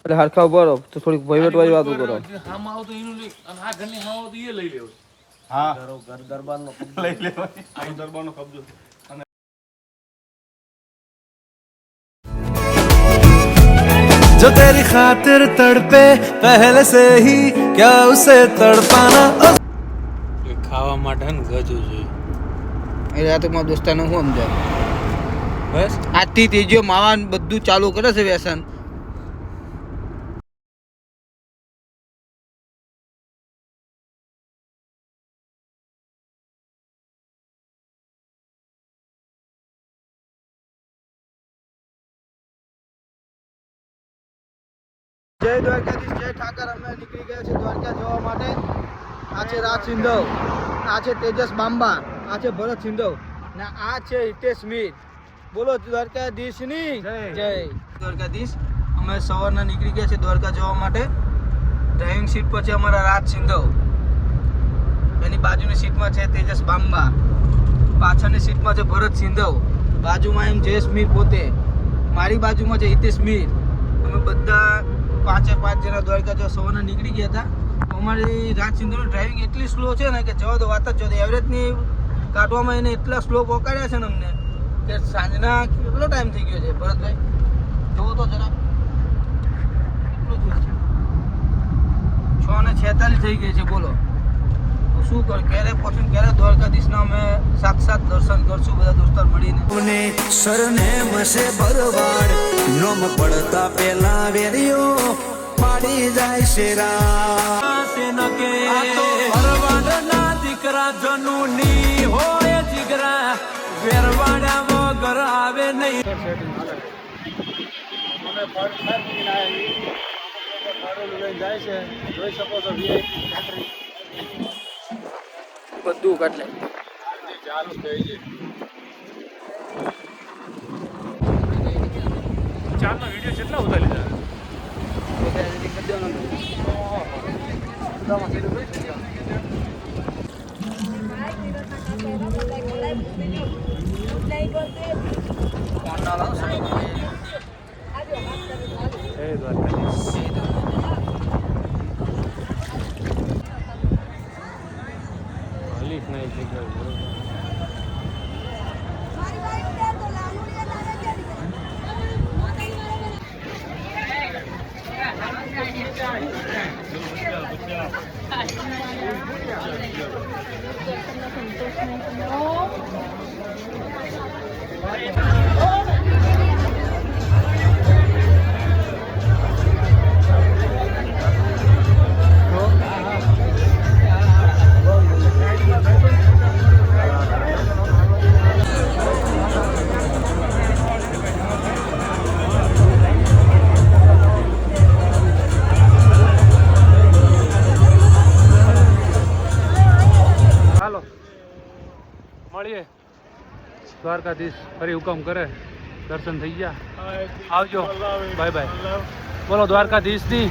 એટલે હરખા ઉભા રહો તો થોડીક વહીવટવાળી વાતો કરો. હામાં આવતો એનું લઈ અને આ ઘરની હામાં આવતો એ લઈ લેવો. હા ઘર દરબારનો લઈ લેવાય. આ દરબારનો કબજો. जो तेरी खातिर तड़पे पहले से ही क्या उसे तड़पाना खावा માટે ને ગજુ જોઈએ એ રાત માં દોસ્તાનો હું સમજાય બસ આજથી તેજો માવાન બધું ચાલુ કરે છે વ્યસન. જય દ્વારકાધીશ, જય ઠાકર. અમે નીકળી ગયા છે દ્વારકા જવા માટે. આ છે રાજ સિંધવ, આ છે તેજસ બાંબા, આ છે ભરત સિંધવ ને આ છે હિતેશ મીર. બોલો દ્વારકાધીશની જય. દ્વારકાધીશ અમે સવારના નીકળી ગયા છે દ્વારકા જવા માટે. ડ્રાઇવિંગ સીટ પર છે અમારા રાજ સિંધવ, એની બાજુની સીટમાં છે તેજસ બાંબા, પાછળની સીટમાં છે ભરત સિંધવ, બાજુમાં એમ જયેશ મીર પોતે, મારી બાજુમાં છે હિતેશ મીર. અમે બધા 5 જણા દ્વારકા જવા સવારના નીકળી ગયા હતા. અમારી રાજ સિંધવની ડ્રાઇવિંગ એટલી સ્લો છે ને કે જવા દો વાત જ જવા દો. એવરેજની કાઢવામાં એને એટલા સ્લો પકડ્યા છે ને અમને કે સાંજના કેટલો ટાઈમ થઈ ગયો છે ભરતભાઈ જોવો તો જરા કેટલું દૂર છે, 6:46 થઈ ગઈ છે. બોલો તો શું કર, ક્યારે પહોંચું ક્યારે દ્વારકાધીશના અમે સાક્ષાત દર્શન કરશું બધા દોસ્તાર મળીને. સરને મસે ભરવાડ નોમ પડતા પેલા વેરિયો પાડી જાય શેરા કે ભરવાડના દીકરા જનુની હોય જીગરા વેરવાડા વગર આવે નહીં. જાય છે જોઈ શકો છો બધું કાઢ લે ચાલુ થઈ છે. ચારનો વિડીયો કેટલા ઉતારી લીધા? મળીએ દ્વારકાધીશ ફરી હુકમ કરે. દર્શન થઈ ગયા, આવજો, બાય બાય. બોલો દ્વારકાધીશની